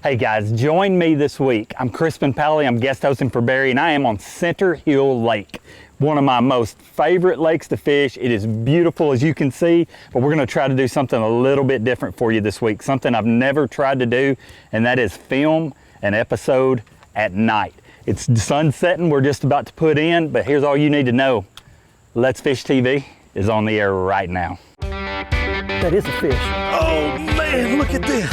Hey guys, join me this week. I'm Crispin Pally, I'm guest hosting for Barry, and I am on Center Hill Lake, one of my most favorite lakes to fish. It is beautiful as you can see, but we're gonna try to do something a little bit different for you this week, something I've never tried to do, and that is film an episode at night. It's sun setting, we're just about to put in, but here's all you need to know. Let's Fish TV is on the air right now. That is a fish. Oh man, look at this.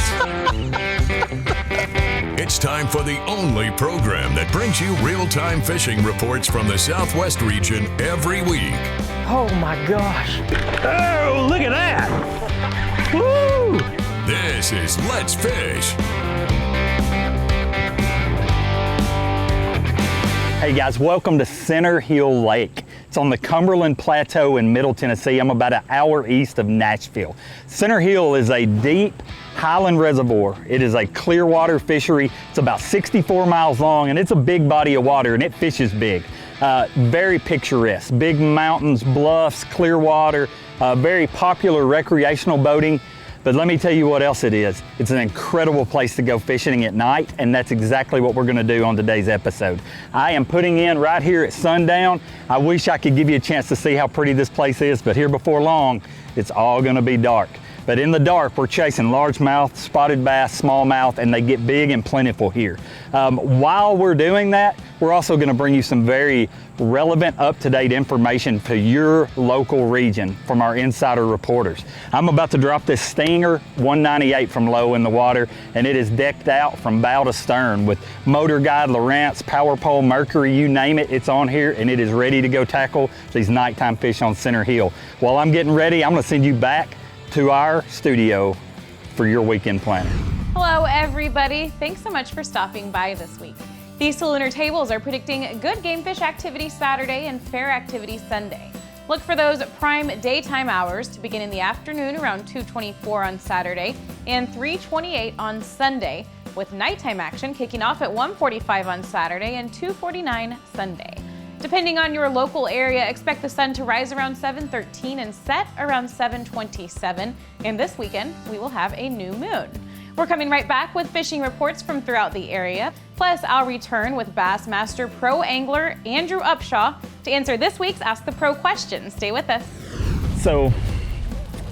It's time for the only program that brings you real-time fishing reports from the Southwest region every week. Oh my gosh. Oh, look at that. Woo! This is Let's Fish. Hey guys, welcome to Center Hill Lake. It's on the Cumberland Plateau in Middle Tennessee. I'm about an hour east of Nashville. Center Hill is a deep highland reservoir. It is a clear water fishery. It's about 64 miles long and it's a big body of water and it fishes big. Very picturesque, big mountains, bluffs, clear water, very popular recreational boating. But let me tell you what else it is. It's an incredible place to go fishing at night, and that's exactly what we're gonna do on today's episode. I am putting in right here at sundown. I wish I could give you a chance to see how pretty this place is, but here before long, it's all gonna be dark. But in the dark, we're chasing largemouth, spotted bass, smallmouth, and they get big and plentiful here. While we're doing that, we're also gonna bring you some very relevant, up-to-date information to your local region from our insider reporters. I'm about to drop this Stinger 198 from low in the water, and it is decked out from bow to stern with MotorGuide, Lowrance, Power Pole, Mercury, you name it, it's on here, and it is ready to go tackle these nighttime fish on Center Hill. While I'm getting ready, I'm gonna send you back to our studio for your weekend planning. Hello everybody, thanks so much for stopping by this week. These Saloner tables are predicting good game fish activity Saturday and fair activity Sunday. Look for those prime daytime hours to begin in the afternoon around 2:24 on Saturday and 3:28 on Sunday, with nighttime action kicking off at 1:45 on Saturday and 2:49 Sunday. Depending on your local area, expect the sun to rise around 7:13 and set around 7:27. And this weekend, we will have a new moon. We're coming right back with fishing reports from throughout the area. Plus, I'll return with Bassmaster Pro Angler Andrew Upshaw to answer this week's Ask the Pro question. Stay with us. So,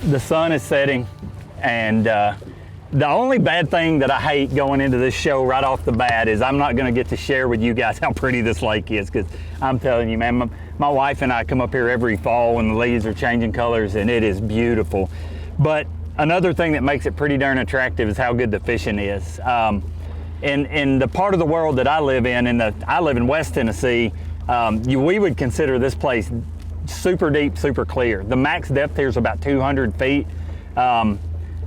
the sun is setting, and the only bad thing that I hate going into this show right off the bat is I'm not gonna get to share with you guys how pretty this lake is, because I'm telling you, man, my wife and I come up here every fall when the leaves are changing colors, and it is beautiful. But another thing that makes it pretty darn attractive is how good the fishing is. In the part of the world that I live in, I live in West Tennessee, we would consider this place super deep, super clear. The max depth here is about 200 feet.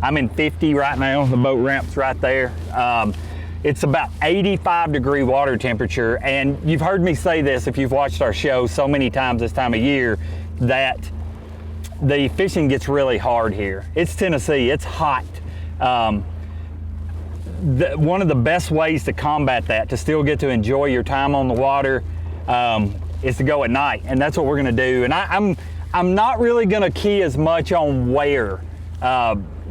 I'm in 50 right now, the boat ramp's right there. It's about 85-degree water temperature, and you've heard me say this if you've watched our show so many times this time of year, that the fishing gets really hard here. It's Tennessee, it's hot. One of the best ways to combat that, to still get to enjoy your time on the water, is to go at night, and that's what we're gonna do. And I'm not really gonna key as much on where,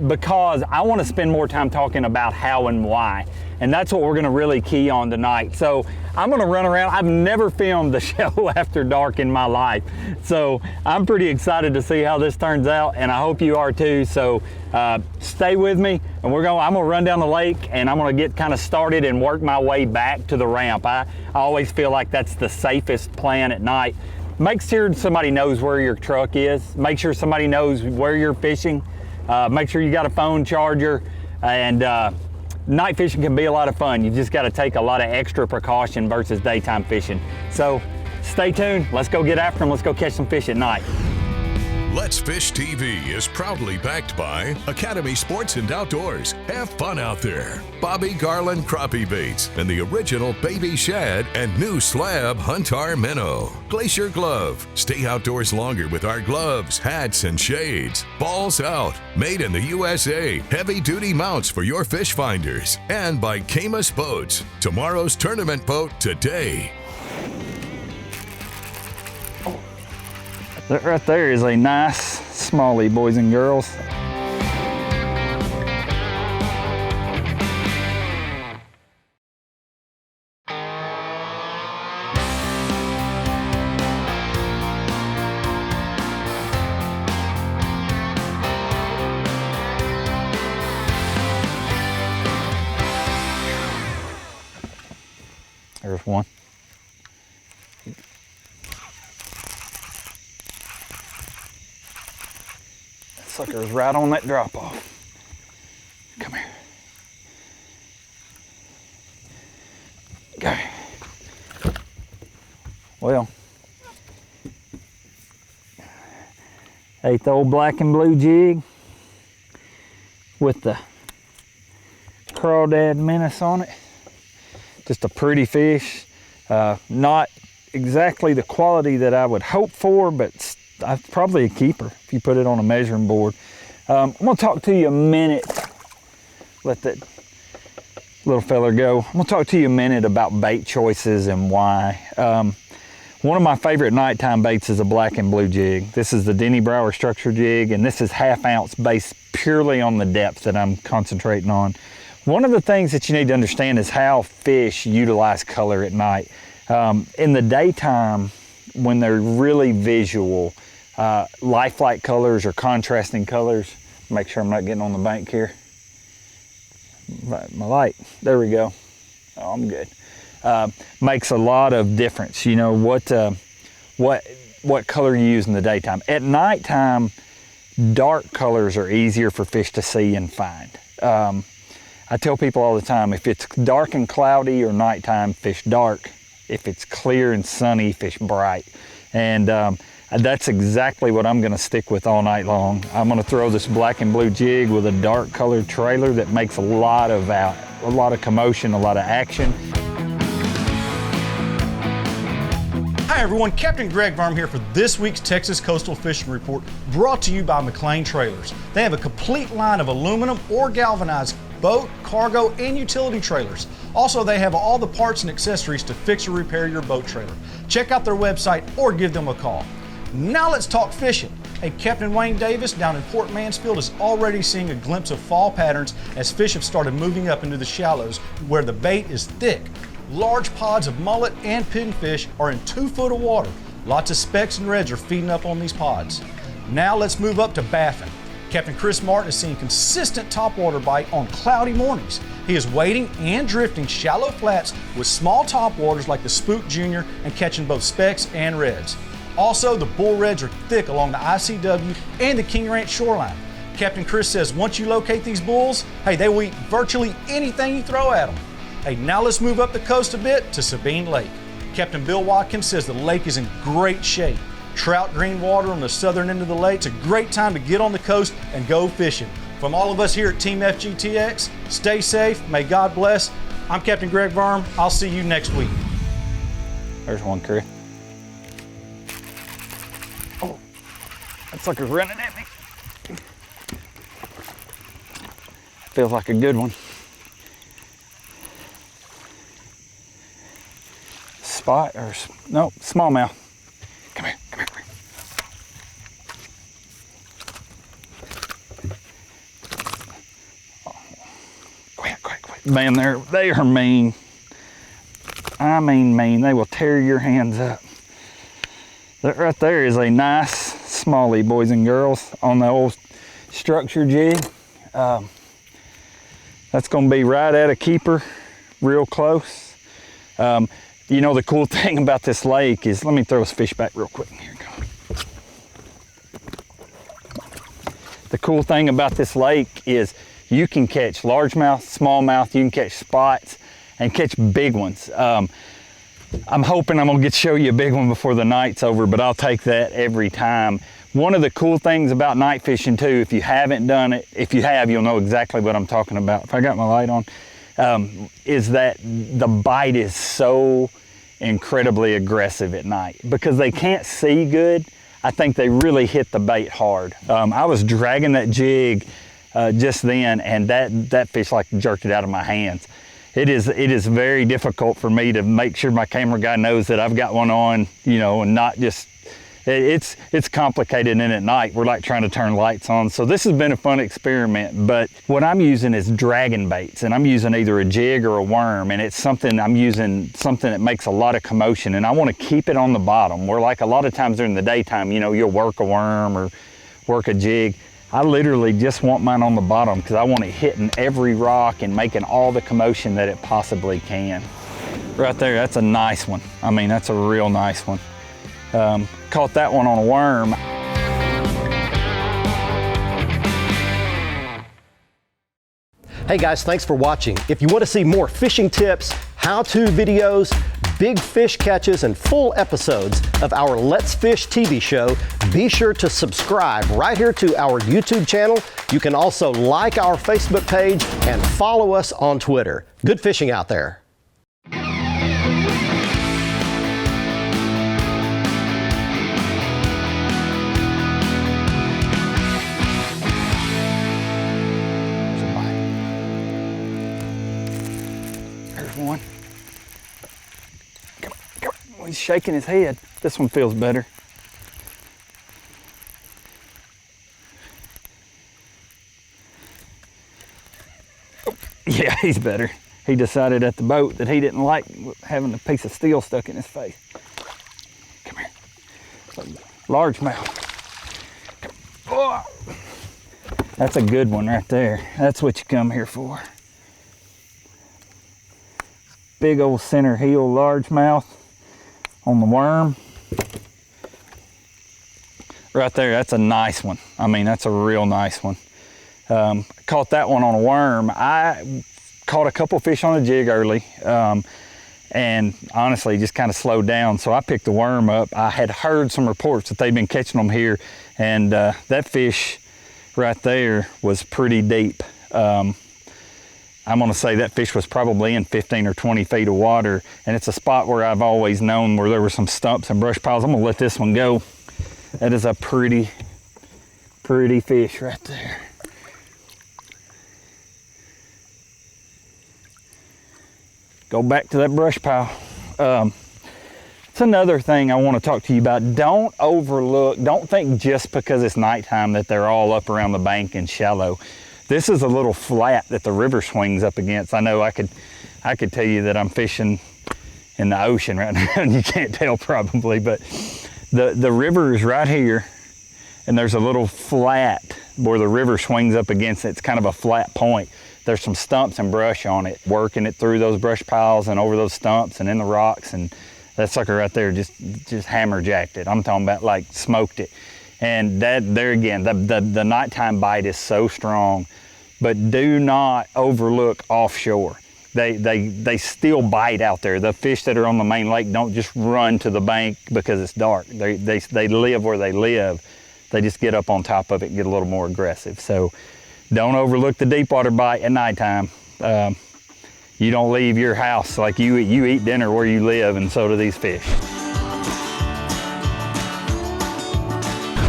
because I want to spend more time talking about how and why. And that's what we're going to really key on tonight. So I'm going to run around. I've never filmed the show after dark in my life. So I'm pretty excited to see how this turns out, and I hope you are too. So stay with me, and I'm going to run down the lake, and I'm going to get kind of started and work my way back to the ramp. I always feel like that's the safest plan at night. Make sure somebody knows where your truck is. Make sure somebody knows where you're fishing. Make sure you got a phone charger, and night fishing can be a lot of fun. You just got to take a lot of extra precaution versus daytime fishing. So stay tuned. Let's go get after them. Let's go catch some fish at night. Let's Fish TV is proudly backed by Academy Sports and Outdoors. Have fun out there. Bobby Garland Crappie Baits and the original Baby Shad and new slab Huntar Minnow. Glacier Glove. Stay outdoors longer with our gloves, hats, and shades. Balls Out. Made in the USA. Heavy duty mounts for your fish finders. And by Camus Boats. Tomorrow's tournament boat today. That right there is a nice smallie, boys and girls. There's one. That sucker is right on that drop off. Come here. Okay. Well, ate the old black and blue jig with the crawdad menace on it. Just a pretty fish. Not exactly the quality that I would hope for, but probably a keeper if you put it on a measuring board. I'm gonna talk to you a minute. Let that little fella go. I'm gonna talk to you a minute about bait choices and why. One of my favorite nighttime baits is a black and blue jig. This is the Denny Brower structure jig, and this is 1/2 ounce based purely on the depth that I'm concentrating on. One of the things that you need to understand is how fish utilize color at night. In the daytime, when they're really visual, lifelike colors or contrasting colors, make sure I'm not getting on the bank here. My light, there we go. Oh, I'm good. Makes a lot of difference. You know, what color you use in the daytime. At nighttime, dark colors are easier for fish to see and find. I tell people all the time, if it's dark and cloudy or nighttime, fish dark. If it's clear and sunny, fish bright. And that's exactly what I'm gonna stick with all night long. I'm gonna throw this black and blue jig with a dark colored trailer that makes a lot of commotion, a lot of action. Hi everyone, Captain Greg Varm here for this week's Texas Coastal Fishing Report, brought to you by McLean Trailers. They have a complete line of aluminum or galvanized boat, cargo, and utility trailers. Also, they have all the parts and accessories to fix or repair your boat trailer. Check out their website or give them a call. Now let's talk fishing. Hey, Captain Wayne Davis down in Port Mansfield is already seeing a glimpse of fall patterns as fish have started moving up into the shallows where the bait is thick. Large pods of mullet and pinfish are in 2 foot of water. Lots of specks and reds are feeding up on these pods. Now let's move up to Baffin. Captain Chris Martin is seeing consistent topwater bite on cloudy mornings. He is wading and drifting shallow flats with small topwaters like the Spook Junior and catching both specks and reds. Also, the bull reds are thick along the ICW and the King Ranch shoreline. Captain Chris says once you locate these bulls, hey, they will eat virtually anything you throw at them. Hey, now let's move up the coast a bit to Sabine Lake. Captain Bill Watkins says the lake is in great shape. Trout green water on the southern end of the lake. It's a great time to get on the coast and go fishing. From all of us here at Team FGTX, stay safe, may God bless. I'm Captain Greg Varm. I'll see you next week. There's one, Chris. Oh, that sucker's running at me. Feels like a good one. Spot or no, smallmouth. Come here, come here, come here. Oh. Quiet. Man, they are mean. I mean mean. They will tear your hands up. That right there is a nice smallie, boys and girls, on the old structure jig. That's gonna be right at a keeper, real close. You know, the cool thing about this lake is, let me throw this fish back real quick. Here it goes. The cool thing about this lake is you can catch largemouth, smallmouth, you can catch spots and catch big ones. I'm hoping I'm gonna get to show you a big one before the night's over, but I'll take that every time. One of the cool things about night fishing too, if you haven't done it, if you have, you'll know exactly what I'm talking about. If I got my light on, is that the bite is so incredibly aggressive at night because they can't see good. I think they really hit the bait hard. I was dragging that jig just then, and that fish like jerked it out of my hands. It is very difficult for me to make sure my camera guy knows that I've got one on, you know, and not just. It's complicated, and at night we're like trying to turn lights on. So this has been a fun experiment, but what I'm using is dragon baits, and I'm using either a jig or a worm, and it's something I'm using, something that makes a lot of commotion, and I want to keep it on the bottom. Where like a lot of times during the daytime, you know, you'll work a worm or work a jig. I literally just want mine on the bottom because I want it hitting every rock and making all the commotion that it possibly can. Right there, that's a nice one. I mean, that's a real nice one. Caught that one on a worm. Hey guys, thanks for watching. If you want to see more fishing tips, how-to videos, big fish catches, and full episodes of our Let's Fish TV show, be sure to subscribe right here to our YouTube channel. You can also like our Facebook page and follow us on Twitter. Good fishing out there. One. Come on. He's shaking his head. This one feels better. Oh, yeah, he's better. He decided at the boat that he didn't like having a piece of steel stuck in his face. Come here. Largemouth. Oh. That's a good one right there. That's what you come here for. Big old center heel largemouth on the worm. Right there, that's a nice one. I mean, that's a real nice one. Caught that one on a worm. I caught a couple fish on a jig early, and honestly just kind of slowed down, so I picked the worm up. I had heard some reports that they've been catching them here, and that fish right there was pretty deep. I'm gonna say that fish was probably in 15 or 20 feet of water, and it's a spot where I've always known where there were some stumps and brush piles. I'm gonna let this one go. That is a pretty fish right there. Go back to that brush pile. It's another thing I wanna talk to you about. Don't think just because it's nighttime that they're all up around the bank and shallow. This is a little flat that the river swings up against. I know I could tell you that I'm fishing in the ocean right now, and you can't tell probably, but the river is right here, and there's a little flat where the river swings up against it. It's kind of a flat point. There's some stumps and brush on it, working it through those brush piles and over those stumps and in the rocks, and that sucker right there just hammerjacked it. I'm talking about like smoked it. And that, there again, the nighttime bite is so strong, but do not overlook offshore. They still bite out there. The fish that are on the main lake don't just run to the bank because it's dark. They live where they live. They just get up on top of it and get a little more aggressive. So don't overlook the deep water bite at nighttime. You don't leave your house. Like you eat dinner where you live, and so do these fish.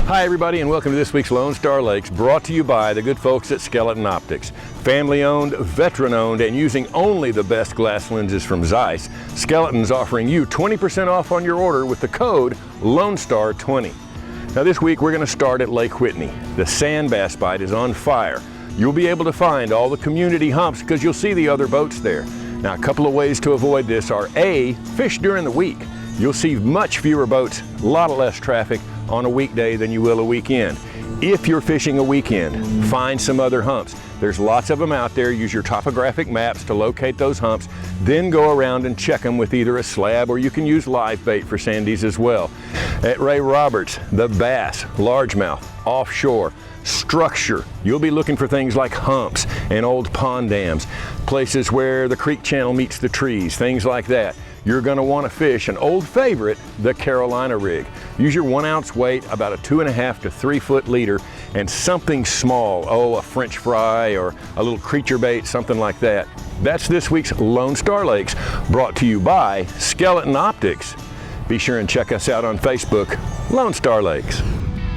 Hi everybody, and welcome to this week's Lone Star Lakes, brought to you by the good folks at Skeleton Optics. Family owned, veteran owned, and using only the best glass lenses from Zeiss, Skeleton's offering you 20% off on your order with the code LONESTAR20. Now this week we're going to start at Lake Whitney. The sand bass bite is on fire. You'll be able to find all the community humps because you'll see the other boats there. Now a couple of ways to avoid this are A, fish during the week. You'll see much fewer boats, a lot less traffic on a weekday than you will a weekend. If you're fishing a weekend, find some other humps. There's lots of them out there. Use your topographic maps to locate those humps, then go around and check them with either a slab, or you can use live bait for sandies as well. At Ray Roberts, the bass, largemouth, offshore, structure. You'll be looking for things like humps and old pond dams, places where the creek channel meets the trees, things like that. You're going to want to fish an old favorite, the Carolina rig. Use your 1 ounce weight, about a 2.5 to 3 foot leader, and something small, a French fry or a little creature bait, something like that. That's this week's Lone Star Lakes, brought to you by Skeleton Optics. Be sure and check us out on Facebook, Lone Star Lakes.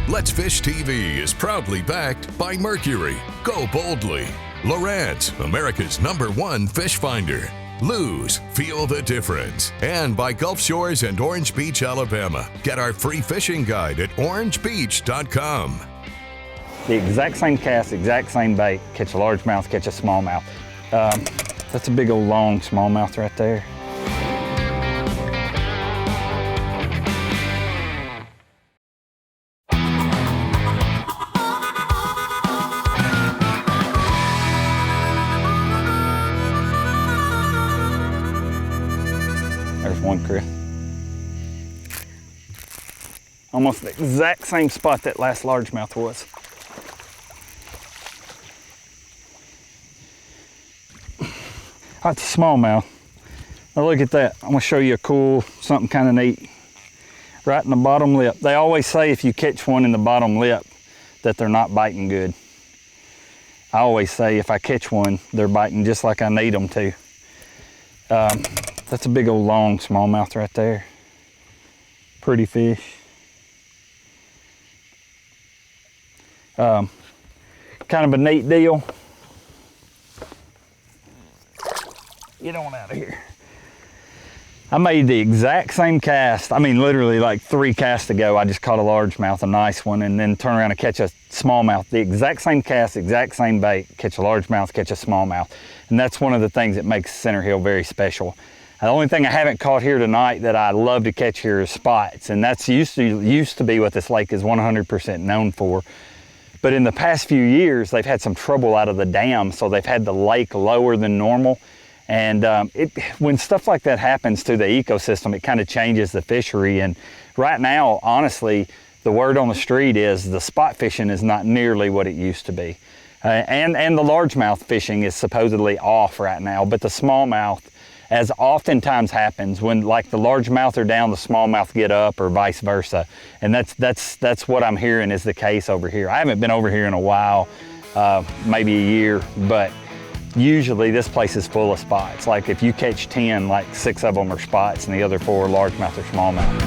Let's Fish TV is proudly backed by Mercury, Go Boldly, Lowrance, America's #1 fish finder, Lose, Feel the Difference, and by Gulf Shores and Orange Beach, Alabama. Get our free fishing guide at orangebeach.com. The exact same cast, exact same bait. Catch a largemouth, catch a smallmouth. That's a big old long smallmouth right there. one, Chris. Almost the exact same spot that last largemouth was. All right, the smallmouth. Now look at that. I'm gonna show you a cool, something kind of neat. Right in the bottom lip. They always say if you catch one in the bottom lip that they're not biting good. I always say if I catch one, they're biting just like I need them to. That's a big old long smallmouth right there. Pretty fish. Kind of a neat deal. Get on out of here. I made the exact same cast. I mean, literally like 3 casts ago, I just caught a largemouth, a nice one, and then turn around and catch a smallmouth. The exact same cast, exact same bait, catch a largemouth, catch a smallmouth. And that's one of the things that makes Center Hill very special. The only thing I haven't caught here tonight that I love to catch here is spots, and that's used to be what this lake is 100% known for. But in the past few years, they've had some trouble out of the dam, so they've had the lake lower than normal. And when stuff like that happens to the ecosystem, it kind of changes the fishery. And right now, honestly, the word on the street is the spot fishing is not nearly what it used to be. And the largemouth fishing is supposedly off right now, but the smallmouth, as oftentimes happens, when like the largemouth are down, the smallmouth get up, or vice versa. And that's what I'm hearing is the case over here. I haven't been over here in a while, maybe a year, but usually this place is full of spots. Like if you catch 10, like 6 of them are spots and the other 4 are largemouth or smallmouth.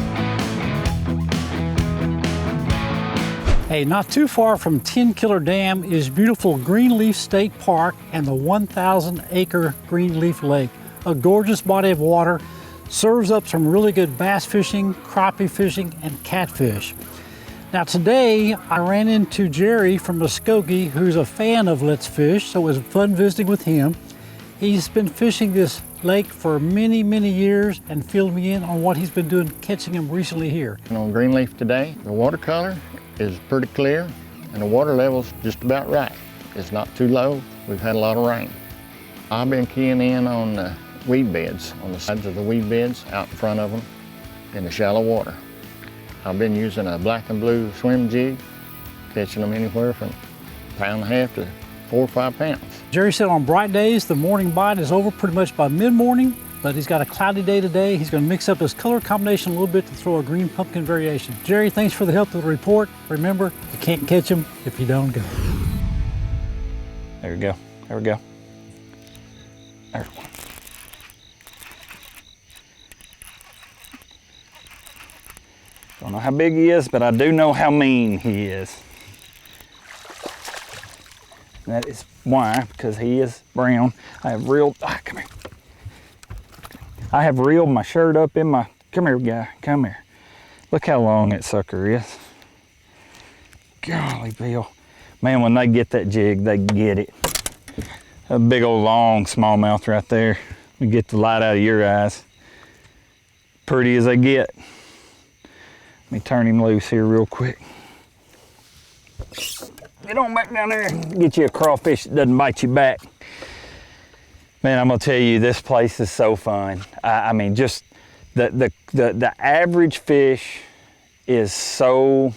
Hey, not too far from 10 Killer Dam is beautiful Greenleaf State Park and the 1,000-acre Greenleaf Lake. A gorgeous body of water, serves up some really good bass fishing, crappie fishing, and catfish. Now today, I ran into Jerry from Muskogee, who's a fan of Let's Fish, so it was fun visiting with him. He's been fishing this lake for many, many years and filled me in on what he's been doing catching them recently here. And on Greenleaf today, the watercolor is pretty clear and the water level's just about right. It's not too low. We've had a lot of rain. I've been keying in on the weed beds, on the sides of the weed beds, out in front of them, in the shallow water. I've been using a black and blue swim jig, catching them anywhere from 1.5 pounds to 4 or 5 pounds. Jerry said on bright days, the morning bite is over pretty much by mid-morning, but he's got a cloudy day today. He's gonna mix up his color combination a little bit to throw a green pumpkin variation. Jerry, thanks for the help with the report. Remember, you can't catch them if you don't go. There we go, there we go. There's one. Don't know how big he is, but I do know how mean he is. That is why, because he is brown. I have reeled, come here. I have reeled my shirt up in my, come here guy, come here. Look how long that sucker is. Golly Bill. Man, when they get that jig, they get it. A big old long smallmouth right there. We get the light out of your eyes. Pretty as they get. Let me turn him loose here real quick. Get on back down there and get you a crawfish that doesn't bite you back. Man, I'm gonna tell you, this place is so fun. I mean, just the average fish is so,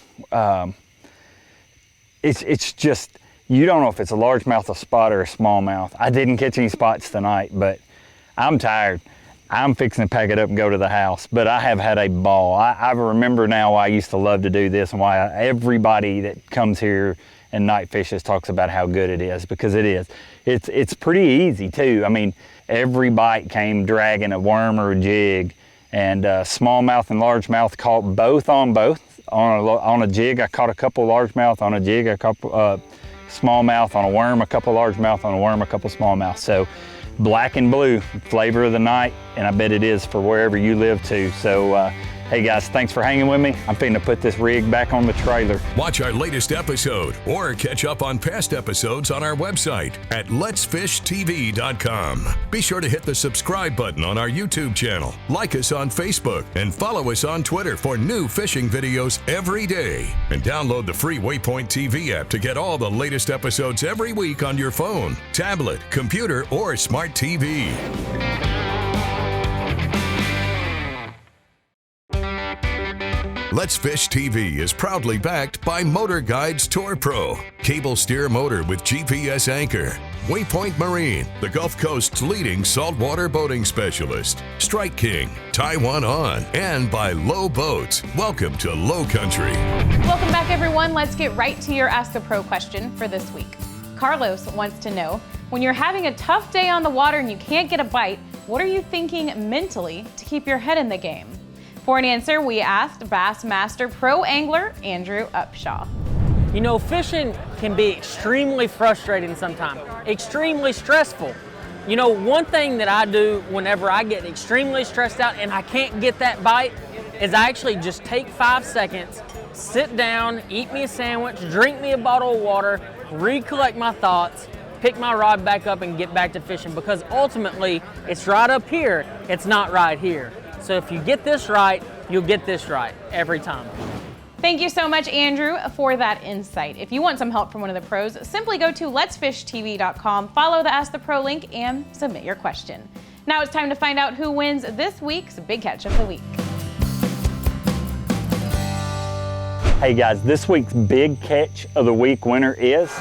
it's just, you don't know if it's a largemouth, a spot, or a smallmouth. I didn't catch any spots tonight, but I'm tired. I'm fixing to pack it up and go to the house, but I have had a ball. I remember now why I used to love to do this and why everybody that comes here and night fishes talks about how good it is, because it is. It's pretty easy too. I mean, every bite came dragging a worm or a jig, and smallmouth and largemouth caught both. On a jig, I caught a couple largemouth. On a jig, a couple smallmouth. On a worm, a couple largemouth. On a worm, a couple smallmouth. So black and blue, flavor of the night, and I bet it is for wherever you live too. So hey guys, thanks for hanging with me. I'm finna put this rig back on the trailer. Watch our latest episode or catch up on past episodes on our website at letsfishtv.com. Be sure to hit the subscribe button on our YouTube channel, like us on Facebook, and follow us on Twitter for new fishing videos every day. And download the free WAYPOINT TV app to get all the latest episodes every week on your phone, tablet, computer, or smart TV. Let's Fish TV is proudly backed by MotorGuide's Tour Pro, cable steer motor with GPS anchor, WAYPOINT Marine, the Gulf Coast's leading saltwater boating specialist, Strike King, Taiwan On, and by Low Boats. Welcome to Low Country. Welcome back, everyone. Let's get right to your Ask the Pro question for this week. Carlos wants to know, when you're having a tough day on the water and you can't get a bite, what are you thinking mentally to keep your head in the game? For an answer, we asked Bassmaster Pro Angler Andrew Upshaw. You know, fishing can be extremely frustrating sometimes, extremely stressful. You know, one thing that I do whenever I get extremely stressed out and I can't get that bite is I actually just take 5 seconds, sit down, eat me a sandwich, drink me a bottle of water, recollect my thoughts, pick my rod back up and get back to fishing, because ultimately it's right up here, it's not right here. So if you get this right, you'll get this right every time. Thank you so much, Andrew, for that insight. If you want some help from one of the pros, simply go to letsfishtv.com, follow the Ask the Pro link, and submit your question. Now it's time to find out who wins this week's Big Catch of the Week. Hey guys, this week's Big Catch of the Week winner is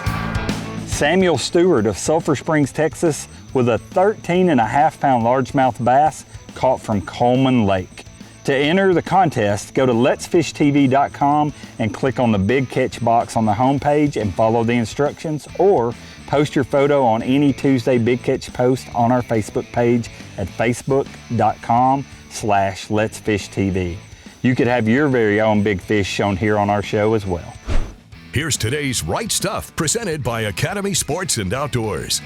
Samuel Stewart of Sulphur Springs, Texas, with a 13.5-pound largemouth bass caught from Coleman Lake. To enter the contest, go to letsfishtv.com and click on the Big Catch box on the homepage and follow the instructions, or post your photo on any Tuesday Big Catch post on our Facebook page at facebook.com/letsfishtv. You could have your very own big fish shown here on our show as well. Here's today's Right Stuff, presented by Academy Sports and Outdoors.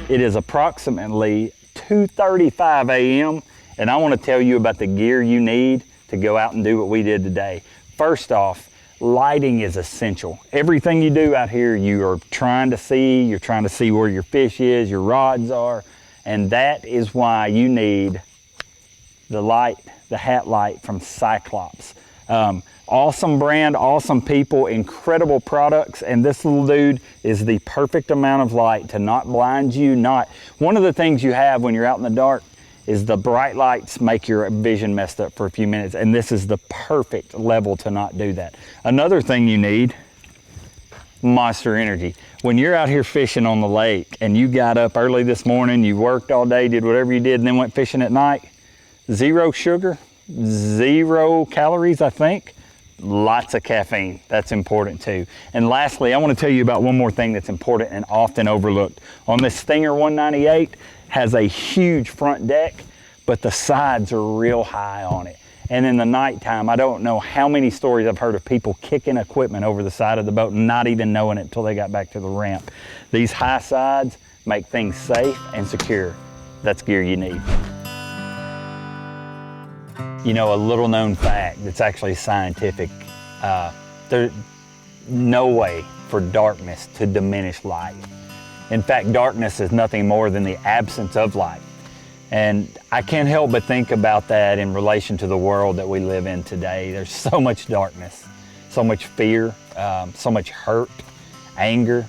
It is approximately 2:35 a.m. and I want to tell you about the gear you need to go out and do what we did today. First off, lighting is essential. Everything you do out here, you are trying to see, you're trying to see where your fish is, your rods are, and that is why you need the light, the hat light from Cyclops. Awesome brand, awesome people, incredible products, and this little dude is the perfect amount of light to not blind you. One of the things you have when you're out in the dark is the bright lights make your vision messed up for a few minutes, and this is the perfect level to not do that. Another thing you need, Monster Energy. When you're out here fishing on the lake and you got up early this morning, you worked all day, did whatever you did, and then went fishing at night, 0 sugar, 0 calories, I think. Lots of caffeine, that's important too. And lastly, I want to tell you about one more thing that's important and often overlooked. On this Stinger 198, has a huge front deck, but the sides are real high on it. And in the nighttime, I don't know how many stories I've heard of people kicking equipment over the side of the boat and not even knowing it until they got back to the ramp. These high sides make things safe and secure. That's gear you need. You know, a little known fact that's actually scientific, there's no way for darkness to diminish light. In fact, darkness is nothing more than the absence of light. And I can't help but think about that in relation to the world that we live in today. There's so much darkness, so much fear, so much hurt, anger,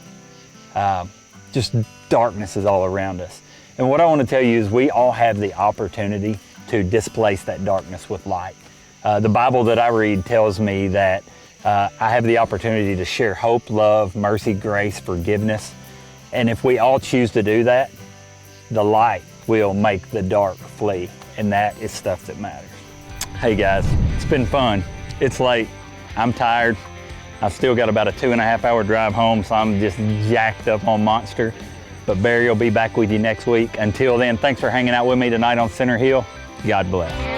just darkness is all around us. And what I want to tell you is we all have the opportunity to displace that darkness with light. The Bible that I read tells me that I have the opportunity to share hope, love, mercy, grace, forgiveness. And if we all choose to do that, the light will make the dark flee. And that is stuff that matters. Hey guys, it's been fun. It's late, I'm tired. I've still got about a 2.5-hour drive home, so I'm just jacked up on Monster. But Barry will be back with you next week. Until then, thanks for hanging out with me tonight on Center Hill. God bless.